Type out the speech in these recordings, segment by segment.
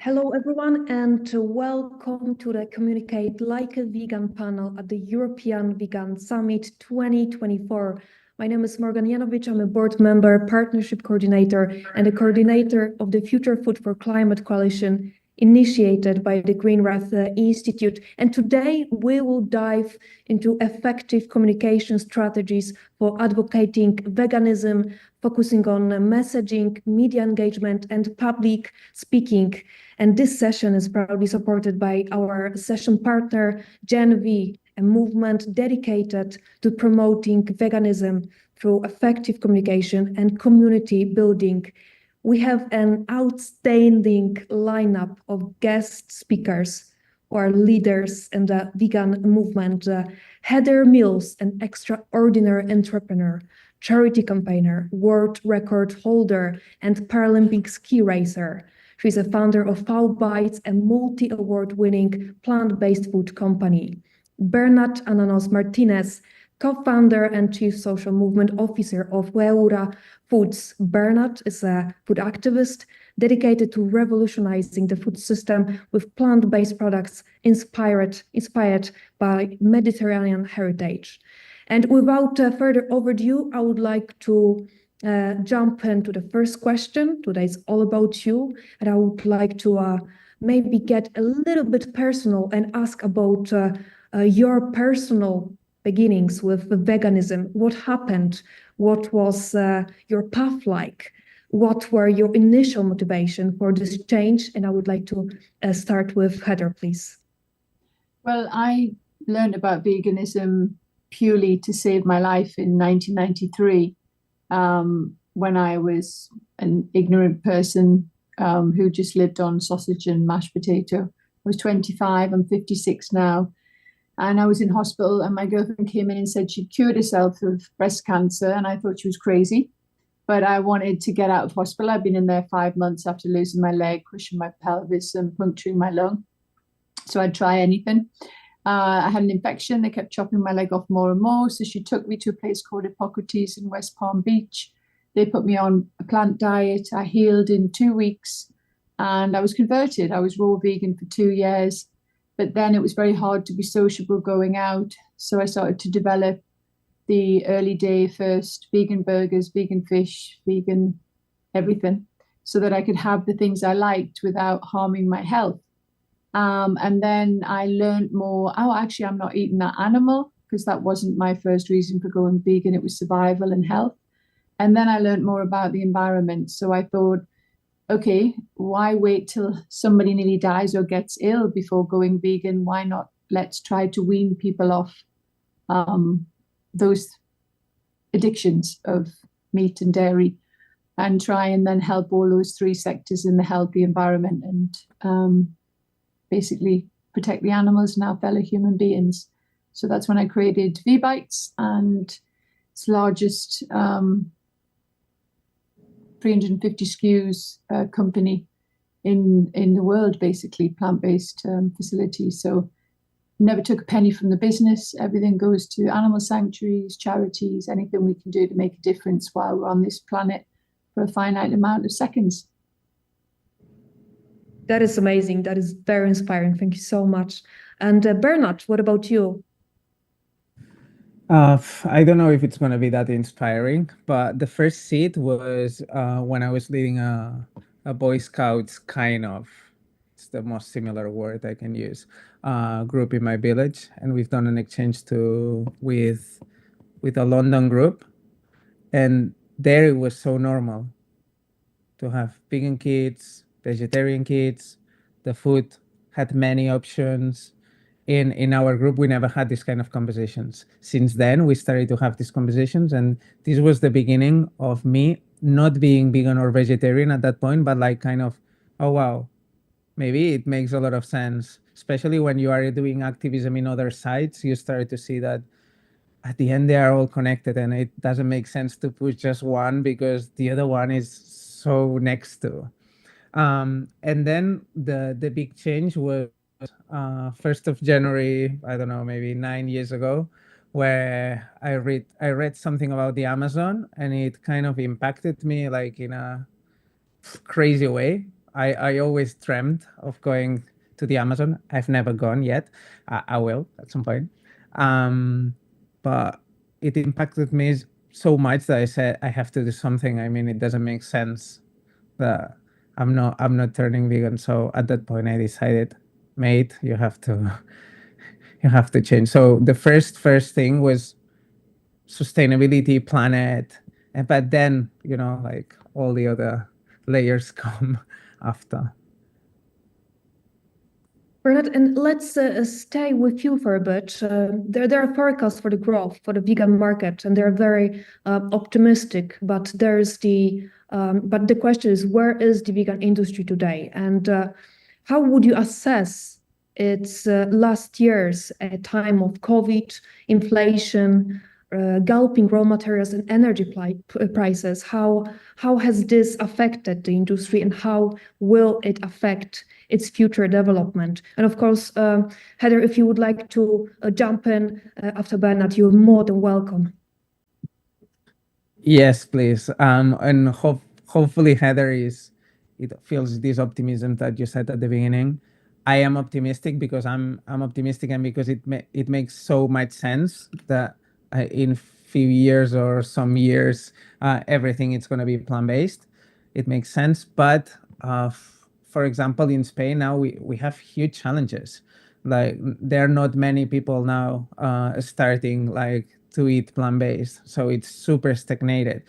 Hello, everyone, and welcome to the Communicate Like a Vegan panel at the European Vegan Summit 2024. My name is Morgan Janowicz. I'm a board member, partnership coordinator, and a coordinator of the Future Food for Climate Coalition initiated by the Green Wrath Institute. And today we will dive into effective communication strategies for advocating veganism, focusing on messaging, media engagement, and public speaking. And this session is proudly supported by our session partner, Janowicz, a movement dedicated to promoting veganism through effective communication and community building. We have an outstanding lineup of guest speakers who are leaders in the vegan movement. Heather Mills, an extraordinary entrepreneur, charity campaigner, world record holder, and Paralympic ski racer. She's a founder of VBites, a multi-award-winning plant-based food company. Bernat Martinez, co-founder and chief social movement officer of Heura Foods. Bernat is a food activist dedicated to revolutionizing the food system with plant-based products inspired by Mediterranean heritage. And without further overdue, I would like to jump into the first question. Today is all about you, and I would like to maybe get a little bit personal and ask about your personal beginnings with veganism. What happened? What was your path like? What were your initial motivation for this change? And I would like to start with Heather, please. Well, I learned about veganism purely to save my life in 1993, when I was an ignorant person who just lived on sausage and mashed potato. I was 25, I'm 56 now. And I was in hospital, and my girlfriend came in and said she'd cured herself of breast cancer, and I thought she was crazy. But I wanted to get out of hospital. I'd been in there 5 months after losing my leg, crushing my pelvis, and puncturing my lung. So I'd try anything. I had an infection. They kept chopping my leg off more and more. So she took me to a place called Hippocrates in West Palm Beach. They put me on a plant diet. I healed in 2 weeks, and I was converted. I was raw vegan for 2 years. But then it was very hard to be sociable going out. So I started to develop the early day first vegan burgers, vegan fish, vegan everything, so that I could have the things I liked without harming my health. And then I learned more. Oh, actually, I'm not eating that animal, because that wasn't my first reason for going vegan. It was survival and health. And then I learned more about the environment. So I thought, okay, why wait till somebody nearly dies or gets ill before going vegan? Why not? Let's try to wean people off those addictions of meat and dairy, and try and then help all those three sectors in the healthy environment, and basically protect the animals and our fellow human beings. So that's when I created VBites, and its largest 350 SKUs company in the world, basically plant-based facility. So never took a penny from the business. Everything goes to animal sanctuaries, charities, anything we can do to make a difference while we're on this planet for a finite amount of seconds. That is amazing. That is very inspiring. Thank you so much. And Bernat, what about you? I don't know if it's going to be that inspiring, but the first seed was when I was leading a Boy Scouts kind of, it's the most similar word I can use, group in my village. And we've done an exchange with a London group. And there it was so normal to have vegan kids, vegetarian kids. The food had many options. In our group, we never had this kind of conversations. Since then, we started to have these conversations, and this was the beginning of me not being vegan or vegetarian at that point, but like kind of, oh, wow, maybe it makes a lot of sense, especially when you are doing activism in other sites. You start to see that at the end, they are all connected, and it doesn't make sense to push just one because the other one is so next to. And then the big change was 1st of January, I don't know, maybe 9 years ago, where I read something about the Amazon, and it kind of impacted me like in a crazy way. I always dreamt of going to the Amazon. I've never gone yet. I will at some point. But it impacted me so much that I said I have to do something. I mean, it doesn't make sense that I'm not turning vegan. So at that point, I decided, mate, you have to you have to change. So the first thing was sustainability, planet, and but then like all the other layers come after. Bernat, and let's stay with you for a bit. There are forecasts for the growth for the vegan market, and they're very optimistic. But the question is, where is the vegan industry today, and how would you assess its last years, a time of COVID, inflation, galloping raw materials and energy prices? How has this affected the industry, and how will it affect its future development? And of course, Heather, if you would like to jump in after Bernat, you're more than welcome. Yes, please. And hopefully Heather it feels this optimism that you said at the beginning. I am optimistic because I'm optimistic, and because it makes so much sense that in few years or some years, everything is going to be plant-based. It makes sense. But for example, in Spain now we have huge challenges. Like there are not many people now starting like to eat plant-based. So it's super stagnated.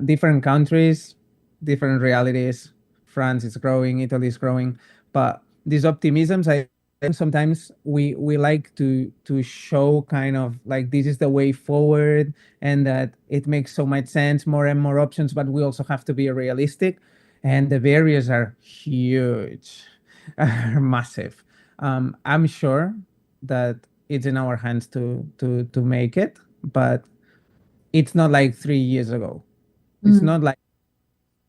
Different countries, different realities. France is growing, Italy is growing, but these optimisms, sometimes we like to show kind of like this is the way forward and that it makes so much sense, more and more options, but we also have to be realistic, and the barriers are huge, are massive. I'm sure that it's in our hands to make it, but it's not like 3 years ago. It's not like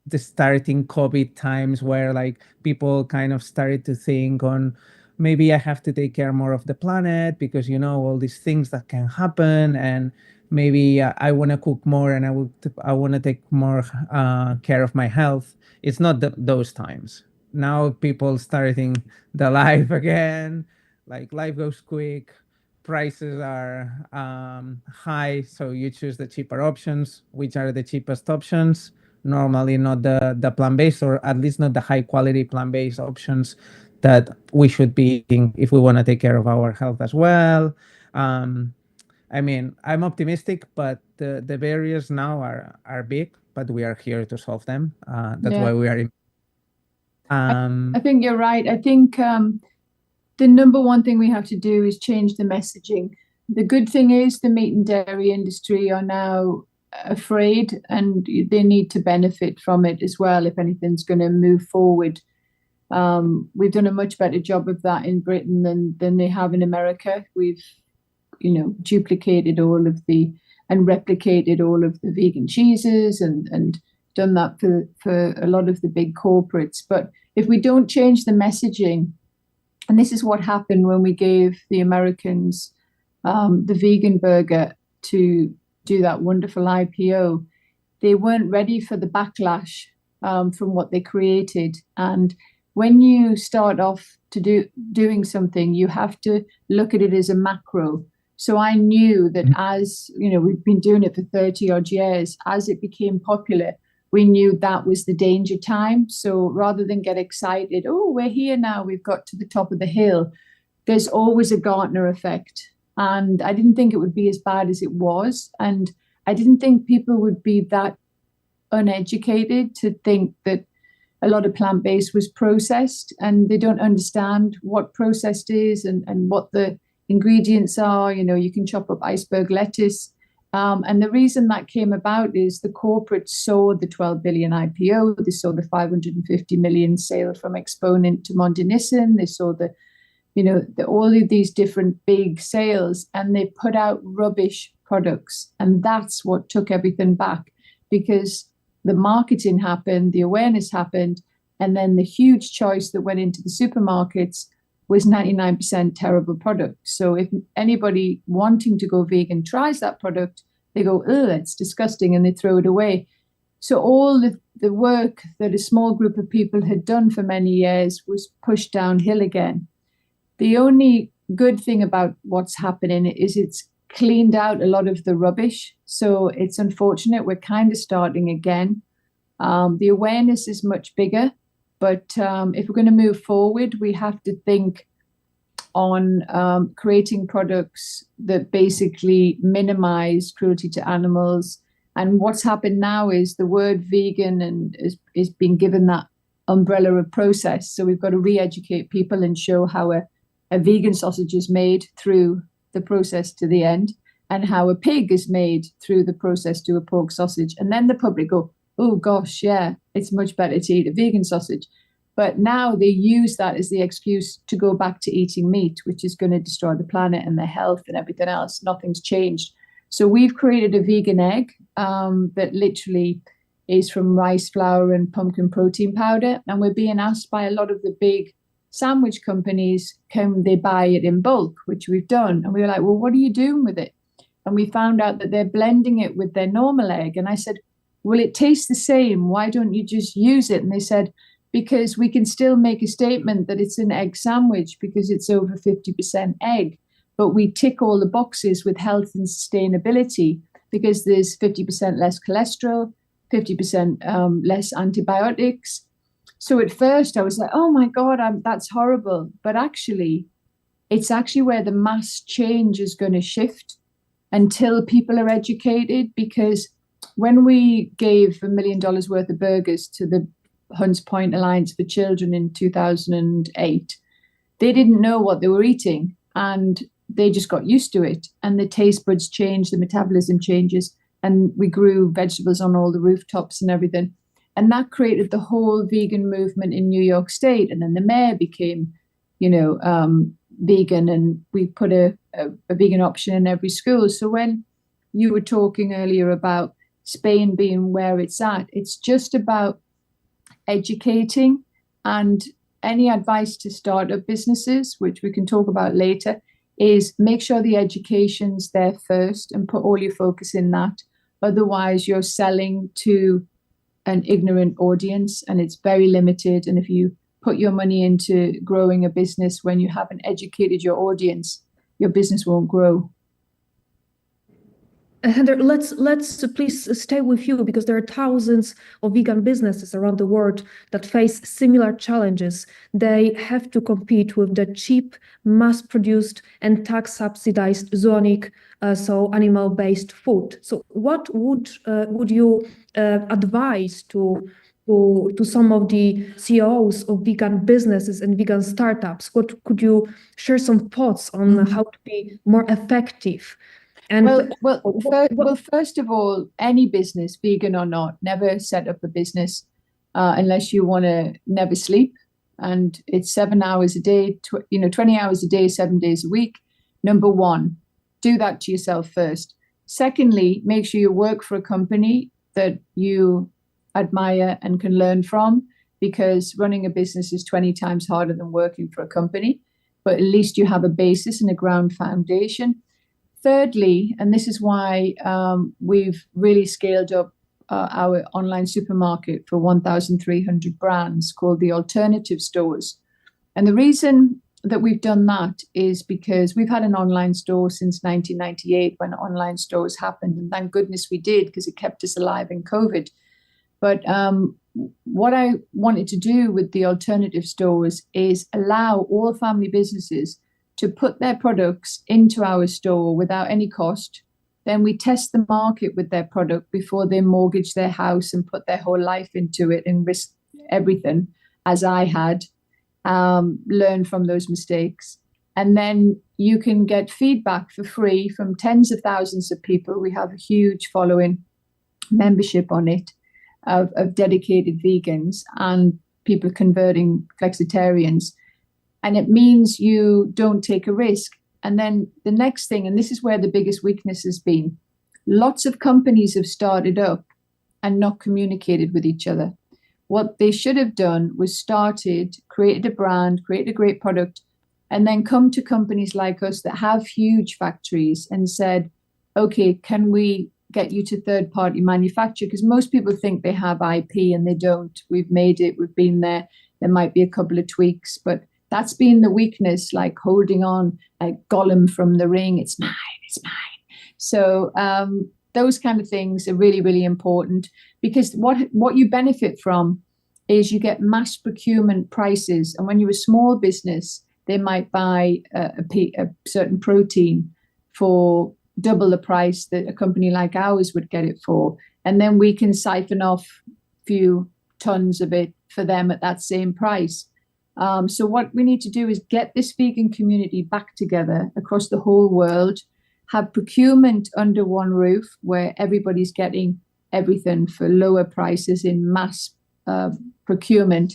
the starting COVID times where like people kind of started to think on maybe I have to take care more of the planet because all these things that can happen, and maybe I want to cook more and I want to take more care of my health. It's not those times. Now people starting the life again, like life goes quick, prices are high, so you choose the cheaper options. Which are the cheapest options? Normally not the plant-based, or at least not the high quality plant-based options that we should be eating if we want to take care of our health as well. I mean, I'm optimistic, but the barriers now are big, but we are here to solve them. That's why we are I think you're right. I think the number one thing we have to do is change the messaging. The good thing is the meat and dairy industry are now afraid, and they need to benefit from it as well if anything's going to move forward. We've done a much better job of that in Britain than they have in America. We've duplicated all of and replicated all of the vegan cheeses and done that for a lot of the big corporates. But if we don't change the messaging, and this is what happened when we gave the Americans the vegan burger to do that wonderful IPO, they weren't ready for the backlash from what they created. And when you start off to doing something, you have to look at it as a macro. So I knew that as we've been doing it for 30 odd years, as it became popular, we knew that was the danger time. So rather than get excited, oh, we're here now, we've got to the top of the hill, there's always a Gartner effect. And I didn't think it would be as bad as it was. And I didn't think people would be that uneducated to think that a lot of plant-based was processed, and they don't understand what processed is and what the ingredients are. You can chop up iceberg lettuce. And the reason that came about is the corporates saw the 12 billion IPO, they saw the 550 million sale from Exponent to Mondenissen, they saw all of these different big sales, and they put out rubbish products. And that's what took everything back, because the marketing happened, the awareness happened, and then the huge choice that went into the supermarkets was 99% terrible product. So if anybody wanting to go vegan tries that product, they go, oh, it's disgusting, and they throw it away. So all the work that a small group of people had done for many years was pushed downhill again. The only good thing about what's happening is it's cleaned out a lot of the rubbish. So it's unfortunate. We're kind of starting again. The awareness is much bigger, but if we're going to move forward, we have to think on creating products that basically minimize cruelty to animals. And what's happened now is the word vegan and is being given that umbrella of process. So we've got to re-educate people and show how a vegan sausage is made through the process to the end, and how a pig is made through the process to a pork sausage. And then the public go, oh gosh, yeah, it's much better to eat a vegan sausage. But now they use that as the excuse to go back to eating meat, which is going to destroy the planet and their health and everything else. Nothing's changed. So we've created a vegan egg that literally is from rice flour and pumpkin protein powder. And we're being asked by a lot of the big sandwich companies, can they buy it in bulk, which we've done. And we were like, well, what are you doing with it? And we found out that they're blending it with their normal egg. And I said, well, it tastes the same. Why don't you just use it? And they said, because we can still make a statement that it's an egg sandwich because it's over 50% egg. But we tick all the boxes with health and sustainability because there's 50% less cholesterol, 50% less antibiotics. So at first I was like, oh my God, that's horrible. But actually, it's actually where the mass change is going to shift until people are educated. Because when we gave $1 million worth of burgers to the Hunts Point Alliance for Children in 2008, they didn't know what they were eating and they just got used to it. And the taste buds change, the metabolism changes, and we grew vegetables on all the rooftops and everything. And that created the whole vegan movement in New York State. And then the mayor became, vegan, and we put a vegan option in every school. So when you were talking earlier about Spain being where it's at, it's just about educating. And any advice to startup businesses, which we can talk about later, is make sure the education's there first and put all your focus in that. Otherwise, you're selling to an ignorant audience and it's very limited. And if you put your money into growing a business when you haven't educated your audience, your business won't grow. Heather, let's please stay with you, because there are thousands of vegan businesses around the world that face similar challenges. They have to compete with the cheap, mass-produced and tax-subsidized zoonic, so animal-based food. So, what would you advise to some of the CEOs of vegan businesses and vegan startups? What could you share some thoughts on how to be more effective? And first of all, any business, vegan or not, never set up a business unless you want to never sleep. And it's 7 hours a day, 20 hours a day, 7 days a week. Number one, do that to yourself first. Secondly, make sure you work for a company that you admire and can learn from, because running a business is 20 times harder than working for a company. But at least you have a basis and a ground foundation. Thirdly, and this is why we've really scaled up our online supermarket for 1,300 brands called the Alternative Stores. And the reason that we've done that is because we've had an online store since 1998 when online stores happened. And thank goodness we did, because it kept us alive in COVID. But what I wanted to do with the Alternative Stores is allow all family businesses to put their products into our store without any cost. Then we test the market with their product before they mortgage their house and put their whole life into it and risk everything, as I had, learn from those mistakes. And then you can get feedback for free from tens of thousands of people. We have a huge following, membership on it, of dedicated vegans and people converting flexitarians. And it means you don't take a risk. And then the next thing, and this is where the biggest weakness has been, lots of companies have started up and not communicated with each other. What they should have done was created a brand, created a great product, and then come to companies like us that have huge factories and said, okay, can we get you to third-party manufacture, because most people think they have IP and they don't. We've made it, we've been there. There might be a couple of tweaks, but that's been the weakness, like holding on like Gollum from the ring. It's mine, it's mine. So those kind of things are really, really important, because what you benefit from is you get mass procurement prices. And when you're a small business, they might buy a certain protein for double the price that a company like ours would get it for. And then we can siphon off a few tons of it for them at that same price. So what we need to do is get this vegan community back together across the whole world, have procurement under one roof where everybody's getting everything for lower prices in mass procurement.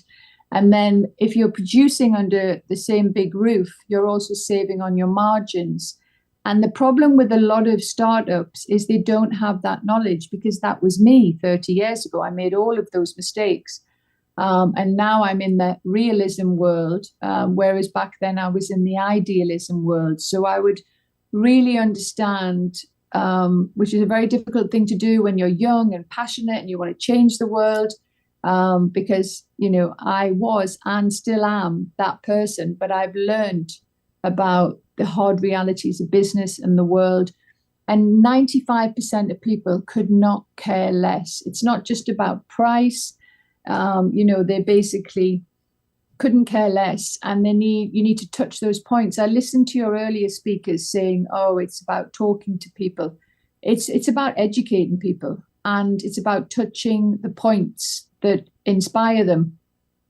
And then if you're producing under the same big roof, you're also saving on your margins. And the problem with a lot of startups is they don't have that knowledge, because that was me 30 years ago. I made all of those mistakes. And now I'm in the realism world, whereas back then I was in the idealism world. So I would really understand, which is a very difficult thing to do when you're young and passionate and you want to change the world, because, you know, I was and still am that person, but I've learned about the hard realities of business and the world. And 95% of people could not care less. It's not just about price. You know, they basically couldn't care less, and you need to touch those points. I listened to your earlier speakers saying, oh, it's about talking to people. It's about educating people, and it's about touching the points that inspire them.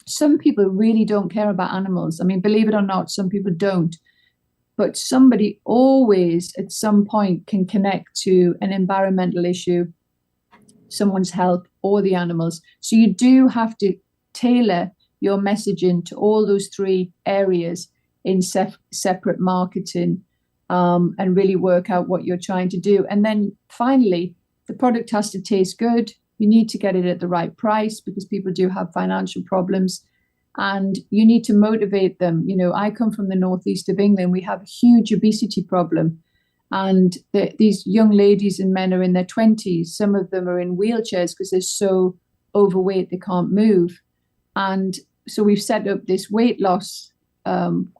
Some people really don't care about animals. I mean, believe it or not, some people don't. But somebody always at some point can connect to an environmental issue, someone's health, or the animals. So you do have to tailor your messaging to all those three areas in separate marketing, and really work out what you're trying to do. And then finally, the product has to taste good. You need to get it at the right price, because people do have financial problems. And you need to motivate them. You know, I come from the northeast of England. We have a huge obesity problem. And these young ladies and men are in their 20s. Some of them are in wheelchairs because they're so overweight they can't move. And so we've set up this weight loss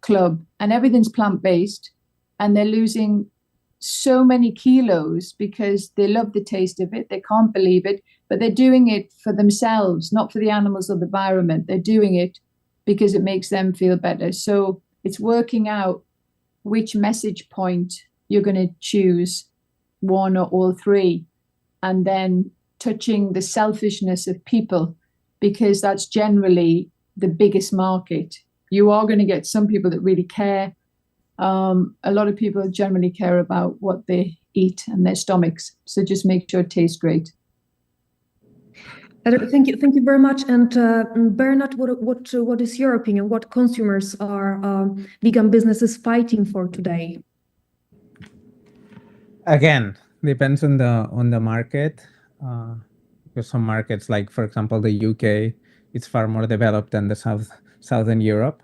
club, and everything's plant-based. And they're losing so many kilos because they love the taste of it. They can't believe it. But they're doing it for themselves, not for the animals or the environment. They're doing it because it makes them feel better. So it's working out which message point you're going to choose, one or all three, and then touching the selfishness of people, because that's generally the biggest market. You are going to get some people that really care. A lot of people generally care about what they eat and their stomachs. So just make sure it tastes great. Thank you very much. And Bernat, what is your opinion? What consumers are vegan businesses fighting for today? Again, depends on the market. Because some markets, like for example the UK, it's far more developed than the Southern Europe.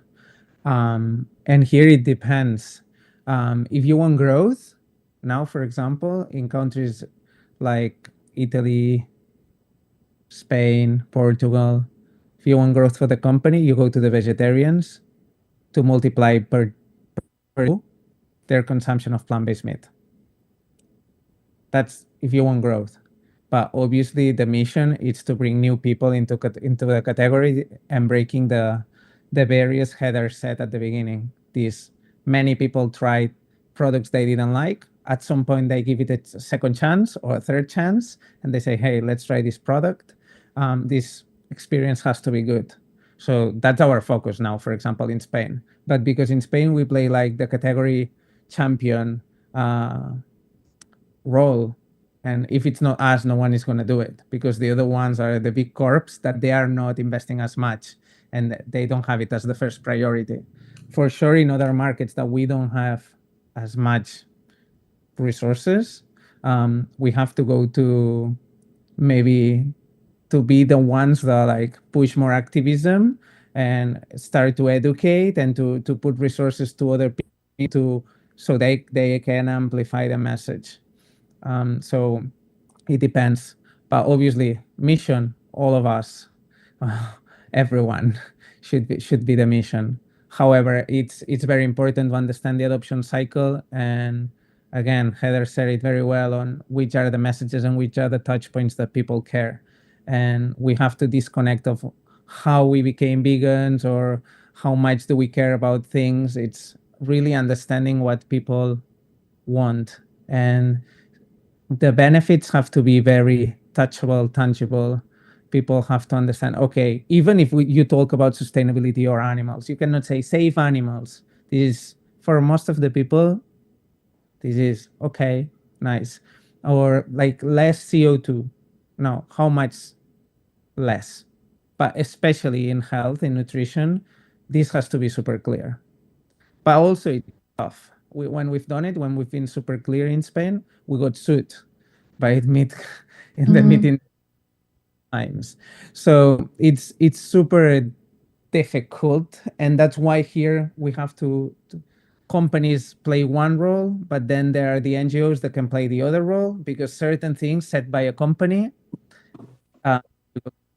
And here it depends. If you want growth, now for example, in countries like Italy, Spain, Portugal, if you want growth for the company, you go to the vegetarians to multiply per their consumption of plant-based meat. That's if you want growth. But obviously the mission is to bring new people into the category and breaking the barriers Heather said at the beginning. Many people tried products they didn't like. At some point they give it a second chance or a third chance, and they say, hey, let's try this product. This experience has to be good. So that's our focus now, for example, in Spain. But because in Spain we play like the category champion role, and if it's not us, no one is going to do it, because the other ones are the big corps that they are not investing as much and they don't have it as the first priority. For sure, in other markets that we don't have as much resources, we have to go to maybe to be the ones that like push more activism and start to educate and to put resources to other people so they can amplify the message. So It depends. But obviously, mission, all of us, everyone should be the mission. However, it's very important to understand the adoption cycle. And again, Heather said it very well on which are the messages and which are the touch points that people care. And we have to disconnect of how we became vegans or how much do we care about things. It's really understanding what people want. And the benefits have to be very touchable, tangible. People have to understand, okay, even if you talk about sustainability or animals, you cannot say save animals. This is, for most of the people, this is okay, nice. Or like less CO2. No, how much less? But especially in health, in nutrition, this has to be super clear. But also it's tough. When we've done it, when we've been super clear in Spain, we got sued by meet in the meeting times. So it's super difficult, and that's why here we have to companies play one role, but then there are the NGOs that can play the other role, because certain things set by a company,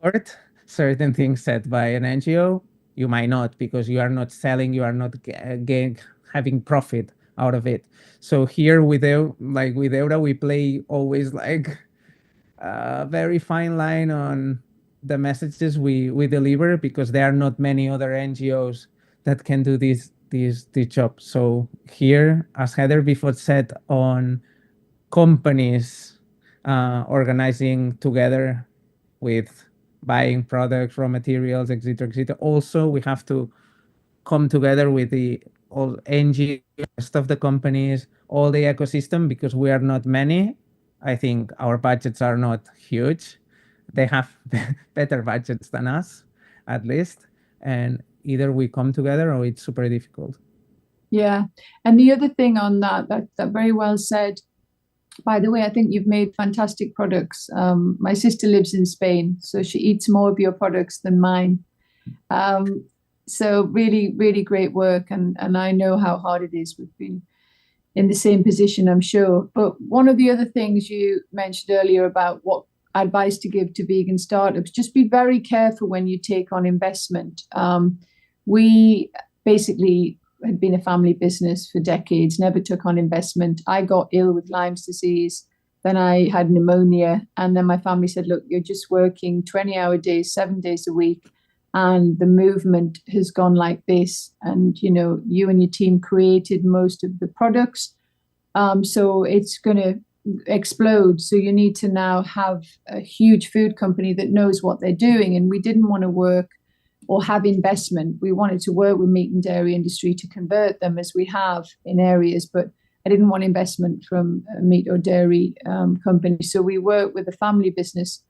court, certain things set by an NGO, you might not, because you are not selling, you are not having profit out of it. So here with Heura, we play always like a very fine line on the messages we deliver, because there are not many other NGOs that can do this job. So here, as Heather before said, on companies organizing together with buying products, raw materials, etc., etc. Also, we have to come together with the all NGOs, rest of the companies, all the ecosystem, because we are not many. I think our budgets are not huge. They have better budgets than us, at least. And either we come together or it's super difficult. Yeah. And the other thing on that very well said, by the way, I think you've made fantastic products. My sister lives in Spain, so she eats more of your products than mine. So really, really great work. And I know how hard it is. We've been in the same position, I'm sure. But one of the other things you mentioned earlier about what advice to give to vegan startups, just be very careful when you take on investment. We basically had been a family business for decades, never took on investment. I got ill with Lyme's disease. Then I had pneumonia. And then my family said, look, you're just working 20-hour days, 7 days a week. And the movement has gone like this. And, you know, you and your team created most of the products. So it's going to explode. So you need to now have a huge food company that knows what they're doing. And we didn't want to work or have investment. We wanted to work with meat and dairy industry to convert them, as we have in areas, but I didn't want investment from a meat or dairy company. So we worked with a family business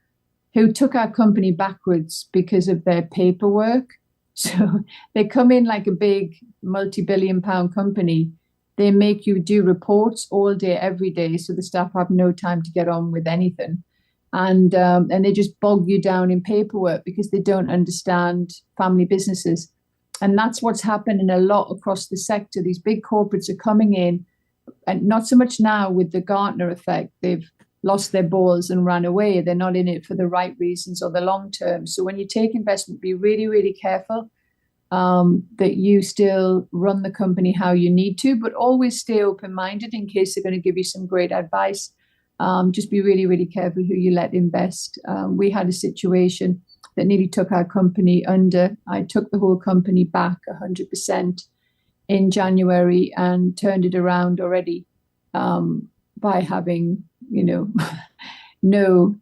who took our company backwards because of their paperwork. So they come in like a big multi-billion-pound company. They make you do reports all day, every day, so the staff have no time to get on with anything. And they just bog you down in paperwork because they don't understand family businesses. And that's what's happening a lot across the sector. These big corporates are coming in, and not so much now with the Gartner effect. They've lost their balls and ran away. They're not in it for the right reasons or the long term. So when you take investment, be really, really careful that you still run the company how you need to, but always stay open-minded in case they're going to give you some great advice. Just be really, really careful who you let invest. We had a situation that nearly took our company under. I took the whole company back 100% in January and turned it around already by having, you know, no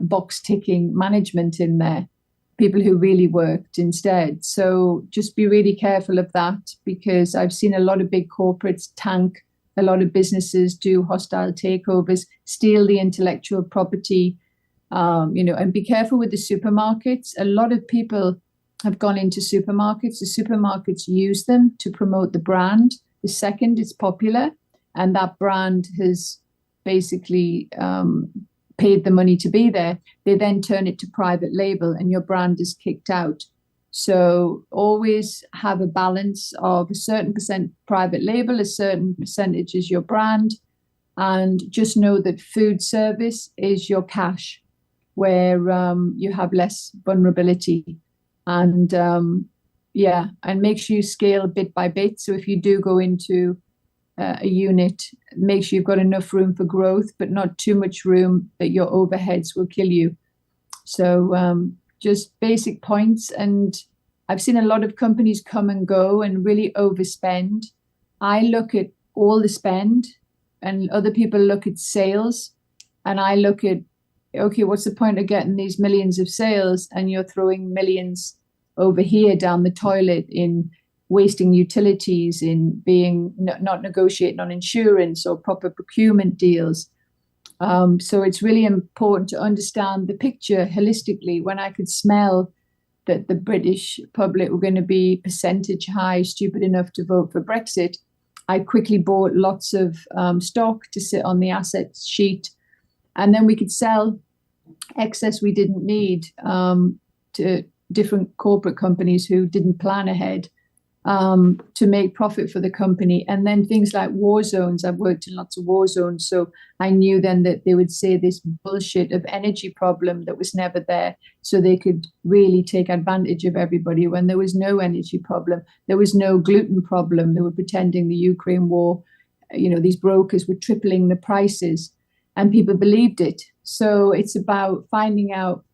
box ticking management in there, people who really worked instead. So just be really careful of that, because I've seen a lot of big corporates tank. A lot of businesses do hostile takeovers, steal the intellectual property, you know, and be careful with the supermarkets. A lot of people have gone into supermarkets. The supermarkets use them to promote the brand. The second it's popular and that brand has basically paid the money to be there, they then turn it to private label and your brand is kicked out. So always have a balance of a certain percent private label, a certain percentage is your brand. And just know that food service is your cash, where you have less vulnerability. And yeah, and make sure you scale bit by bit. So if you do go into a unit, make sure you've got enough room for growth, but not too much room that your overheads will kill you. So just basic points. And I've seen a lot of companies come and go and really overspend. I look at all the spend, and other people look at sales, and I look at, okay, what's the point of getting these millions of sales and you're throwing millions over here down the toilet in wasting utilities, in being not negotiating on insurance or proper procurement deals. So it's really important to understand the picture holistically. When I could smell that the British public were going to be percentage high, stupid enough to vote for Brexit, I quickly bought lots of stock to sit on the assets sheet, and then we could sell excess we didn't need to different corporate companies who didn't plan ahead to make profit for the company. And then things like war zones, I've worked in lots of war zones, so I knew then that they would say this bullshit of energy problem that was never there, so they could really take advantage of everybody when there was no energy problem. There was no gluten problem. They were pretending the Ukraine war, these brokers were tripling the prices, and people believed it. So it's about finding out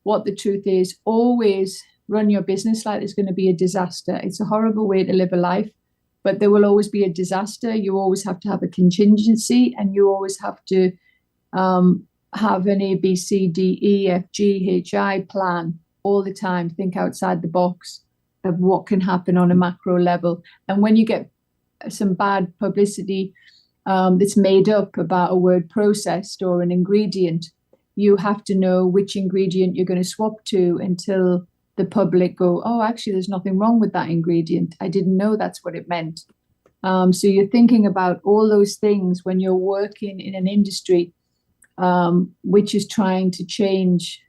what the truth is. Always run your business like there's going to be a disaster. It's a horrible way to live a life, but there will always be a disaster. You always have to have a contingency, and you always have to have an A, B, C, D, E, F, G, H, I plan all the time. Think outside the box of what can happen on a macro level. And when you get some bad publicity that's made up about a word processed or an ingredient, you have to know which ingredient you're going to swap to until the public go, oh, actually, there's nothing wrong with that ingredient. I didn't know that's what it meant. So you're thinking about all those things when you're working in an industry which is trying to change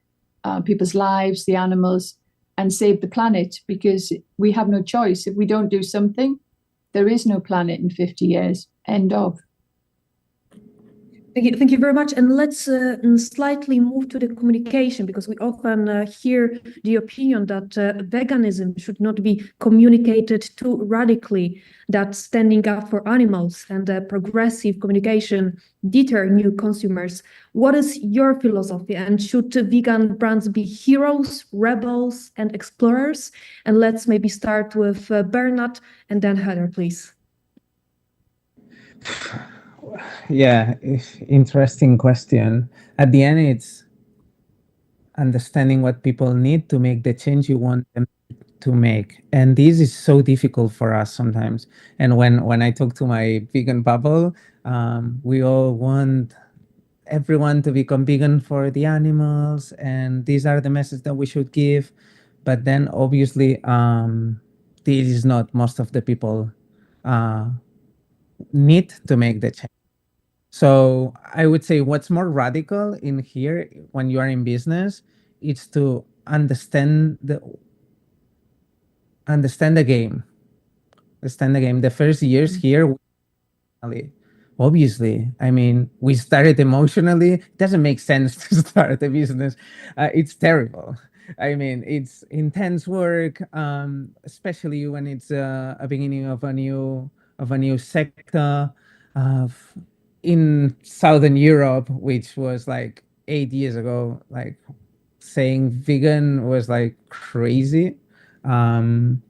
people's lives, the animals, and save the planet, because we have no choice. If we don't do something, there is no planet in 50 years. End of. Thank you very much. And let's slightly move to the communication, because we often hear the opinion that veganism should not be communicated too radically, that standing up for animals and progressive communication deter new consumers. What is your philosophy? And should vegan brands be heroes, rebels, and explorers? And let's maybe start with Bernat and then Heather, please. Yeah, interesting question. At the end, it's understanding what people need to make the change you want them to make. And this is so difficult for us sometimes. And when I talk to my vegan bubble, we all want everyone to become vegan for the animals, and these are the messages that we should give. But then obviously, this is not most of the people need to make the change. So I would say what's more radical in here when you are in business is to understand the game. Understand the game. The first years here, obviously, I mean, we started emotionally. It doesn't make sense to start a business. It's terrible. I mean, it's intense work, especially when it's a beginning of a new sector. In Southern Europe, which was like 8 years ago, like saying vegan was like crazy. But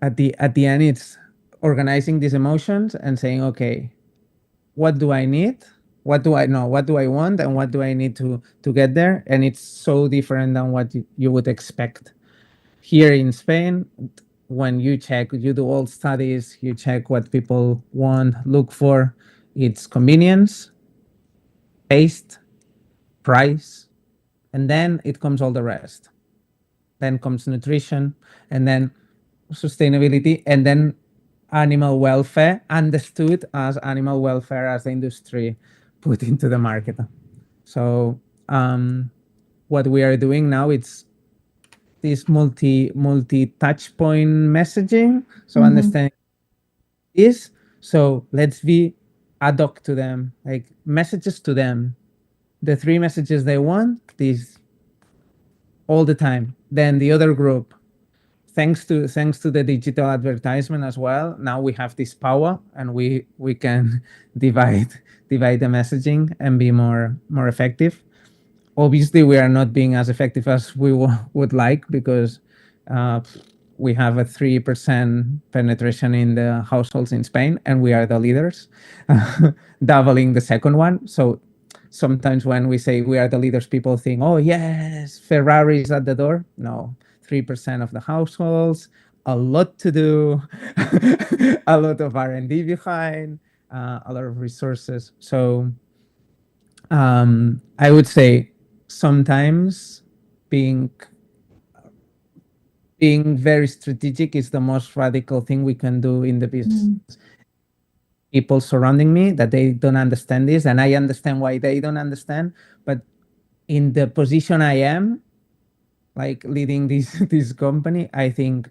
at the end, it's organizing these emotions and saying, okay, what do I need? What do I know? What do I want? And what do I need to get there? And it's so different than what you would expect. Here in Spain, when you do all studies, you check what people want, look for. It's convenience, taste, price, and then it comes all the rest. Then comes nutrition, and then sustainability, and then animal welfare, understood as animal welfare as the industry put into the market. So what we are doing now, it's this multi touch point messaging. So understanding this. So let's be ad hoc to them, like messages to them, the 3 messages they want, these all the time. Then the other group, thanks to the digital advertisement as well, now we have this power, and we can divide the messaging and be more effective. Obviously, we are not being as effective as we would like, because we have a 3% penetration in the households in Spain, and we are the leaders, doubling the second one. So sometimes when we say we are the leaders, people think, oh yes, Ferrari's at the door. No, 3% of the households, a lot to do, a lot of R&D behind, a lot of resources. So I would say sometimes being very strategic is the most radical thing we can do in the business. People surrounding me that they don't understand this, and I understand why they don't understand. But in the position I am, like leading this company, I think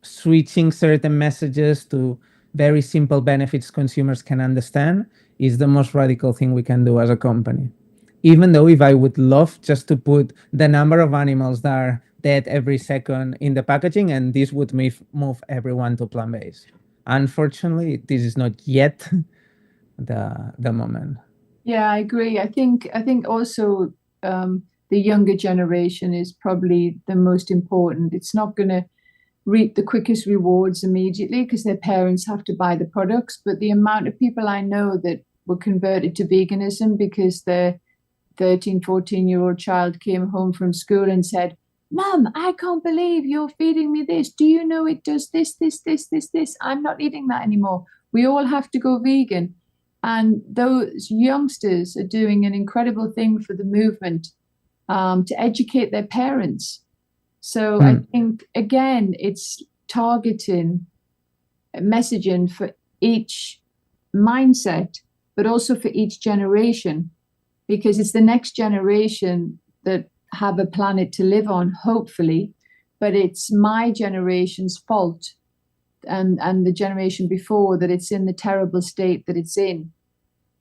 switching certain messages to very simple benefits consumers can understand is the most radical thing we can do as a company. Even though if I would love just to put the number of animals that are dead every second in the packaging, and this would move everyone to plant-based. Unfortunately, this is not yet the moment. Yeah, I agree. I think also the younger generation is probably the most important. It's not going to reap the quickest rewards immediately because their parents have to buy the products. But the amount of people I know that were converted to veganism because their 13, 14-year-old child came home from school and said, Mum, I can't believe you're feeding me this. Do you know it does this, this, this, this, this? I'm not eating that anymore. We all have to go vegan. And those youngsters are doing an incredible thing for the movement to educate their parents. So I think, again, it's targeting messaging for each mindset, but also for each generation, because it's the next generation that have a planet to live on, hopefully, but it's my generation's fault and the generation before that it's in the terrible state that it's in.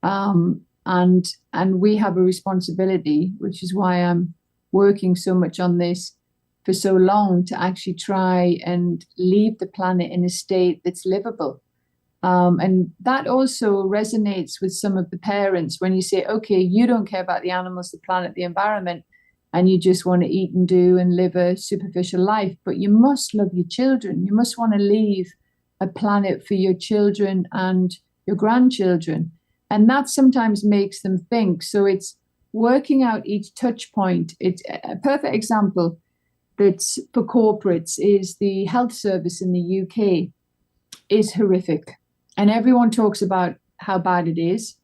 And we have a responsibility, which is why I'm working so much on this for so long, to actually try and leave the planet in a state that's livable. And that also resonates with some of the parents when you say, okay, you don't care about the animals, the planet, the environment, and you just want to eat and do and live a superficial life. But you must love your children. You must want to leave a planet for your children and your grandchildren. And that sometimes makes them think. So it's working out each touch point. It's a perfect example that's for corporates is the health service in the UK is horrific. And everyone talks about how bad it is,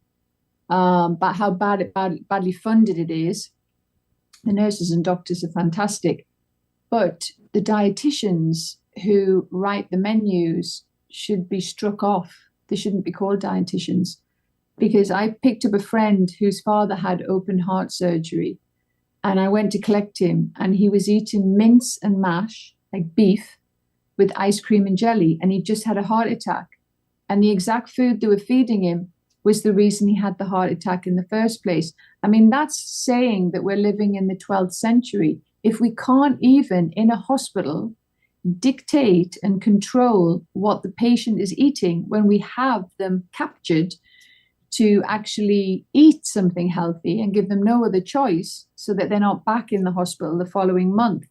but how badly funded it is. The nurses and doctors are fantastic, but the dietitians who write the menus should be struck off. They shouldn't be called dietitians, because I picked up a friend whose father had open heart surgery, and I went to collect him, and he was eating mince and mash, like beef, with ice cream and jelly, and he just had a heart attack. And the exact food they were feeding him was the reason he had the heart attack in the first place. I mean, that's saying that we're living in the 12th century. If we can't even in a hospital dictate and control what the patient is eating when we have them captured to actually eat something healthy and give them no other choice so that they're not back in the hospital the following month,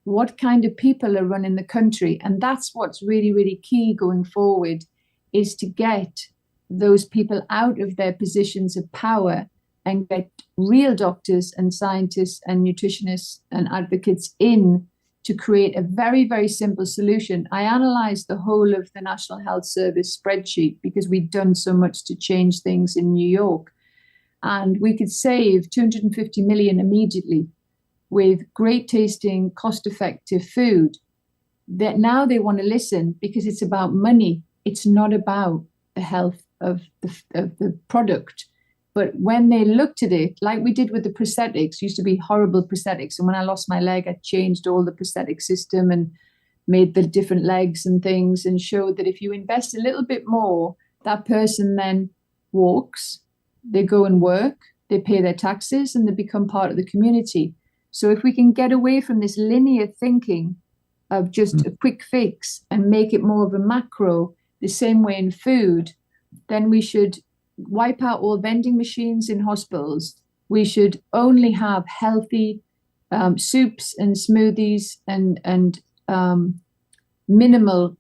what kind of people are running the country? And that's what's really, really key going forward, is to get those people out of their positions of power and get real doctors and scientists and nutritionists and advocates in to create a very, very simple solution. I analyzed the whole of the National Health Service spreadsheet because we'd done so much to change things in New York. And we could save 250 million immediately with great tasting, cost-effective food. That now they want to listen because it's about money. It's not about the health of the product. But when they looked at it, like we did with the prosthetics, used to be horrible prosthetics. And when I lost my leg, I changed all the prosthetic system and made the different legs and things and showed that if you invest a little bit more, That person then walks, they go and work, they pay their taxes, and they become part of the community. So if we can get away from this linear thinking of just a quick fix and make it more of a macro, the same way in food, then we should wipe out all vending machines in hospitals. We should only have healthy soups and smoothies and minimal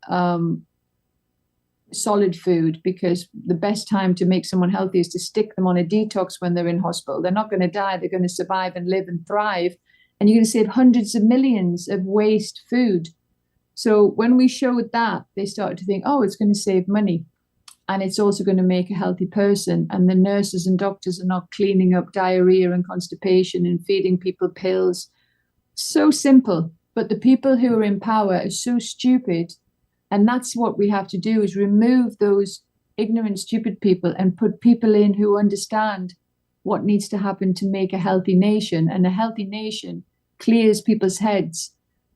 solid food, because the best time to make someone healthy is to stick them on a detox when they're in hospital. They're not going to die. They're going to survive and live and thrive. And you're going to save hundreds of millions of waste food. So when we showed that, they started to think, oh, it's going to save money. And it's also going to make a healthy person. And the nurses and doctors are not cleaning up diarrhea and constipation and feeding people pills. So simple. But the people who are in power are so stupid. And that's what we have to do, is remove those ignorant, stupid people and put people in who understand what needs to happen to make a healthy nation. And a healthy nation clears people's heads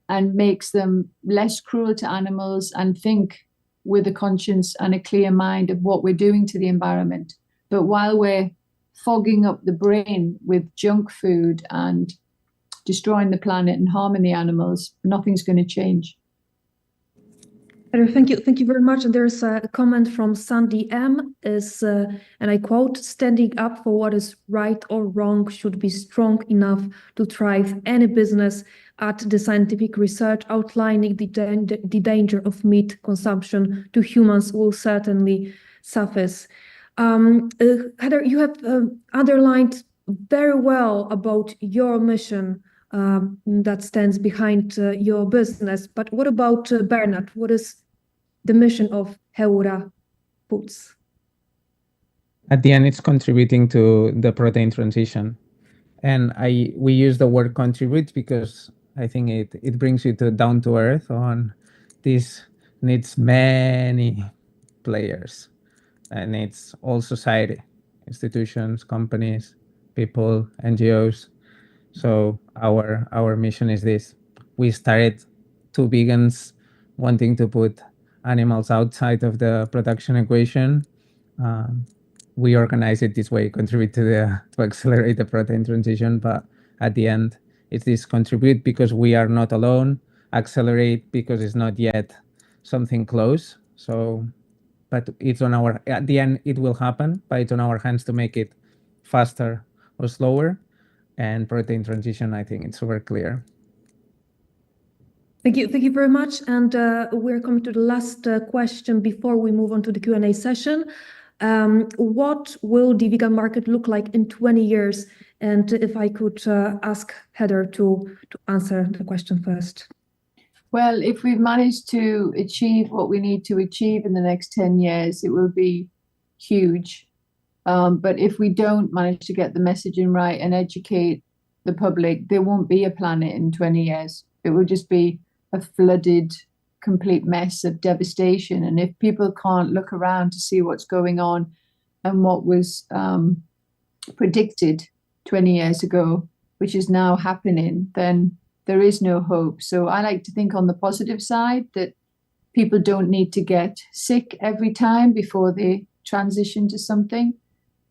and makes them less cruel to animals and think with a conscience and a clear mind of what we're doing to the environment. But while we're fogging up the brain with junk food and destroying the planet and harming the animals, nothing's going to change. Thank you very much. And there's a comment from Sandy M. And I quote, "Standing up for what is right or wrong should be strong enough to thrive any business at the scientific research outlining the danger of meat consumption to humans will certainly suffice." Heather, you have underlined very well about your mission that stands behind your business. But what about Bernat? What is the mission of Heura Foods? At the end, it's contributing to the protein transition. And we use the word contribute because I think it brings you to down to earth on this needs many players, and it's all society, institutions, companies, people, NGOs. So our mission is this. We started two vegans wanting to put animals outside of the production equation. We organize it this way, contribute to accelerate the protein transition. But at the end, it's this contribute because we are not alone, accelerate because it's not yet something close. So, but it's on at the end, it will happen, but it's on our hands to make it faster or slower. And protein transition, I think it's super clear. Thank you very much. And we're coming to the last question before we move on to the Q&A session. What will the vegan market look like in 20 years? And if I could ask Heather to answer the question first. Well, if we've managed to achieve what we need to achieve in the next 10 years, it will be huge. But if we don't manage to get the messaging right and educate the public, there won't be a planet in 20 years. It will just be a flooded, complete mess of devastation. And if people can't look around to see what's going on and what was predicted 20 years ago, which is now happening, then there is no hope. So I like to think on the positive side that people don't need to get sick every time before they transition to something.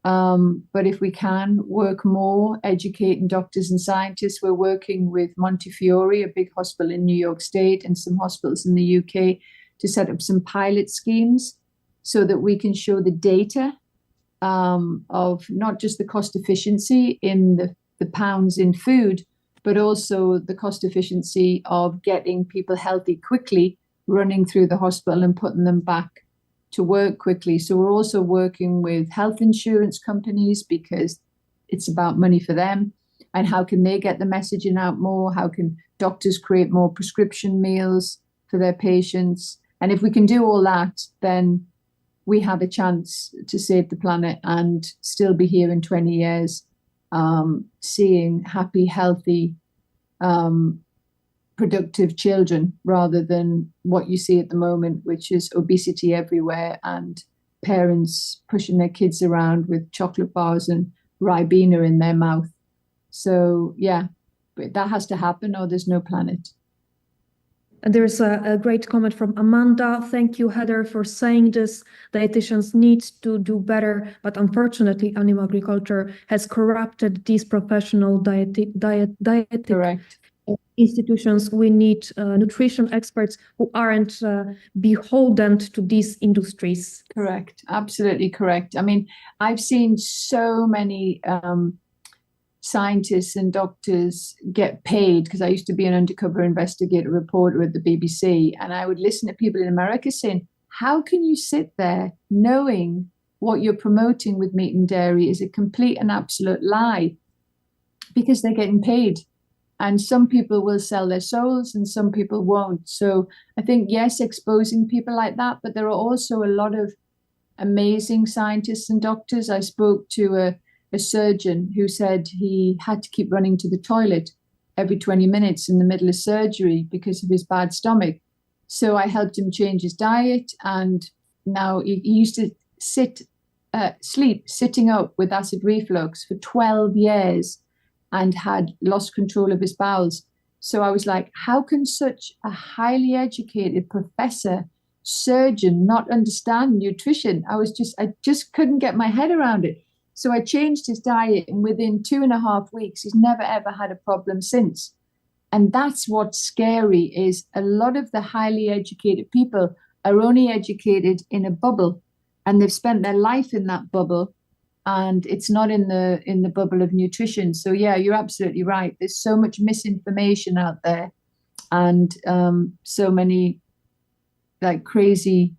But if we can work more, educating doctors and scientists, we're working with Montefiore, a big hospital in New York State, and some hospitals in the UK to set up some pilot schemes so that we can show the data of not just the cost efficiency in the pounds in food, but also the cost efficiency of getting people healthy quickly, running through the hospital and putting them back to work quickly. So we're also working with health insurance companies because it's about money for them. And how can they get the messaging out more? How can doctors create more prescription meals for their patients? And if we can do all that, then we have a chance to save the planet and still be here in 20 years, seeing happy, healthy, productive children rather than what you see at the moment, which is obesity everywhere and parents pushing their kids around with chocolate bars and Ribena in their mouth. So yeah, but that has to happen or there's no planet. And there's a great comment from Amanda. Thank you, Heather, for saying this. Dietitians need to do better, but unfortunately, animal agriculture has corrupted these professional dietetic Correct. institutions. We need nutrition experts who aren't beholden to these industries. Correct. Absolutely correct. I mean, I've seen so many scientists and doctors get paid, because I used to be an undercover investigator reporter at the BBC, and I would listen to people in America saying, how can you sit there knowing what you're promoting with meat and dairy is a complete and absolute lie? Because they're getting paid. And some people will sell their souls and some people won't. So I think, yes, exposing people like that, but there are also a lot of amazing scientists and doctors. I spoke to a surgeon who said he had to keep running to the toilet every 20 minutes in the middle of surgery because of his bad stomach. So I helped him change his diet, and now he used to sleep sitting up with acid reflux for 12 years and had lost control of his bowels. So I was like, how can such a highly educated professor, surgeon, not understand nutrition? I just couldn't get my head around it. So I changed his diet, and within 2.5 weeks, he's never, ever had a problem since. And that's what's scary, is a lot of the highly educated people are only educated in a bubble, and they've spent their life in that bubble, and it's not in the bubble of nutrition. So yeah, you're absolutely right. There's so much misinformation out there, and so many like crazy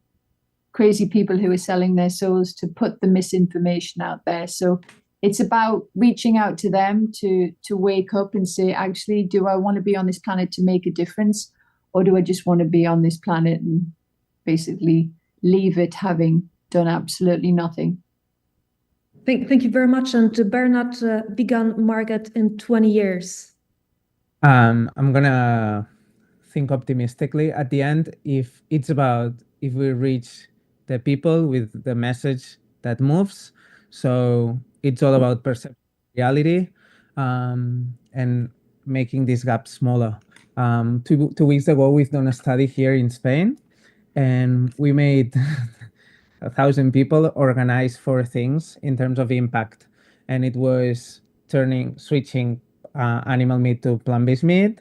people who are selling their souls to put the misinformation out there. So it's about reaching out to them to wake up and say, actually, do I want to be on this planet to make a difference, or do I just want to be on this planet and basically leave it having done absolutely nothing? Thank you very much. And Bernat, vegan market in 20 years. I'm gonna think optimistically. At the end, if we reach the people with the message that moves, so it's all about perception, reality, and making this gap smaller. 2 weeks ago, we've done a study here in Spain, and we made 1,000 people organize 4 things in terms of impact, and it was switching animal meat to plant-based meat,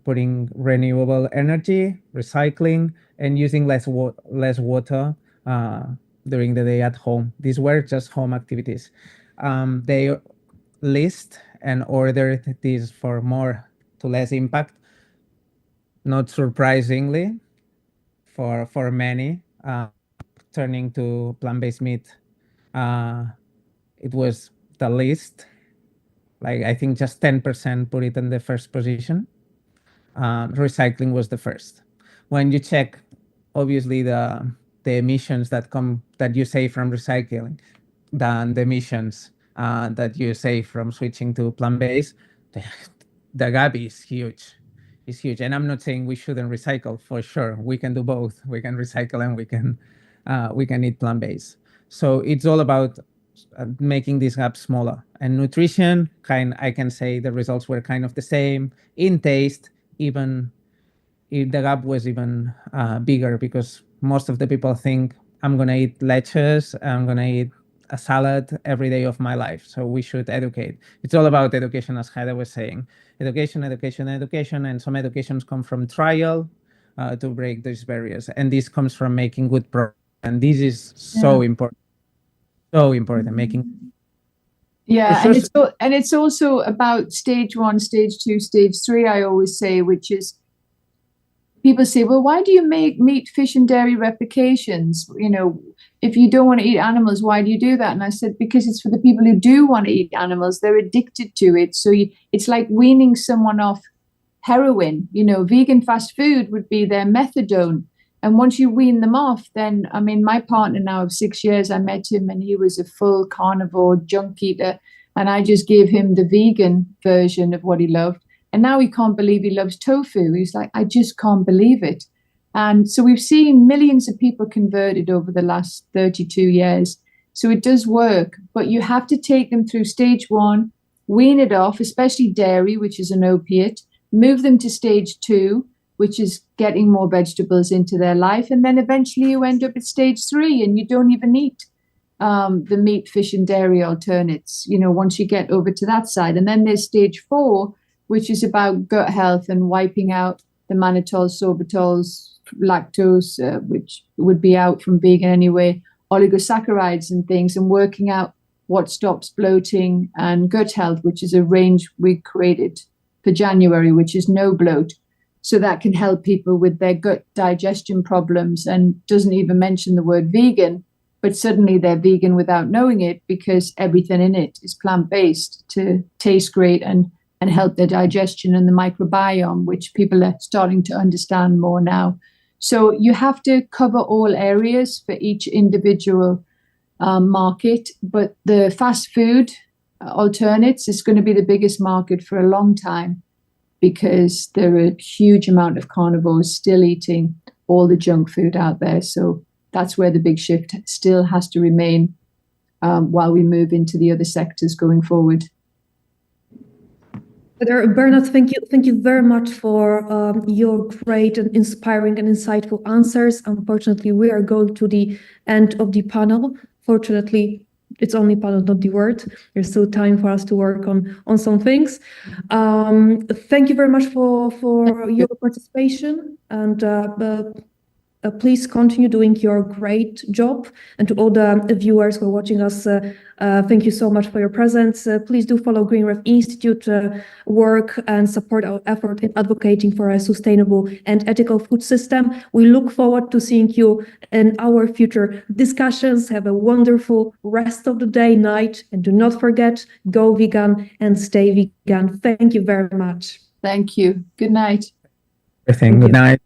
putting renewable energy, recycling, and using less water during the day at home. These were just home activities. They list and ordered these for more to less impact. Not surprisingly, for many, turning to plant-based meat, it was the least. Like, I think just 10% put it in the first position. Recycling was the first. When you check, obviously, the emissions that you save from recycling, than the emissions that you save from switching to plant-based, the gap is huge. It's huge. And I'm not saying we shouldn't recycle. For sure, we can do both. We can recycle and we can eat plant-based. So it's all about making this gap smaller. And nutrition, I can say the results were kind of the same. In taste, even if the gap was even bigger, because most of the people think, I'm going to eat lettuce, I'm going to eat a salad every day of my life. So we should educate. It's all about education, as Heather was saying. Education, and some educations come from trial to break these barriers. And this comes from making good progress. And this is so important. So important, making. Yeah, and it's also about stage 1, stage 2, stage 3, I always say, which is, people say, well, why do you make meat, fish, and dairy replications? You know, if you don't want to eat animals, why do you do that? And I said, because it's for the people who do want to eat animals. They're addicted to it. So it's like weaning someone off heroin. You know, vegan fast food would be their methadone. And once you wean them off, then, I mean, my partner now of 6 years, I met him and he was a full carnivore junk eater. And I just gave him the vegan version of what he loved. And now he can't believe he loves tofu. He's like, I just can't believe it. And so we've seen millions of people converted over the last 32 years. So it does work, but you have to take them through stage 1, wean it off, especially dairy, which is an opiate, move them to stage 2, which is getting more vegetables into their life. And then eventually you end up at stage 3 and you don't even eat the meat, fish, and dairy alternates, you know, once you get over to that side. And then there's stage 4, which is about gut health and wiping out the mannitols, sorbitols, lactose, which would be out from vegan anyway, oligosaccharides and things, and working out what stops bloating, and gut health, which is a range we created for January, which is no bloat. So that can help people with their gut digestion problems, and doesn't even mention the word vegan, but suddenly they're vegan without knowing it, because everything in it is plant-based to taste great and help their digestion and the microbiome, which people are starting to understand more now. So you have to cover all areas for each individual market, but the fast food alternates is going to be the biggest market for a long time, because there are a huge amount of carnivores still eating all the junk food out there. So that's where the big shift still has to remain while we move into the other sectors going forward. Bernat, thank you very much for your great and inspiring and insightful answers. Unfortunately, we are going to the end of the panel. Fortunately, it's only panel, not the word. There's still time for us to work on some things. Thank you very much for your participation, and please continue doing your great job. And to all the viewers who are watching us, thank you so much for your presence. Please do follow GreenRef Institute work and support our effort in advocating for a sustainable and ethical food system. We look forward to seeing you in our future discussions. Have a wonderful rest of the day, night, and do not forget, go vegan and stay vegan. Thank you very much. Thank you. Good night. Good night.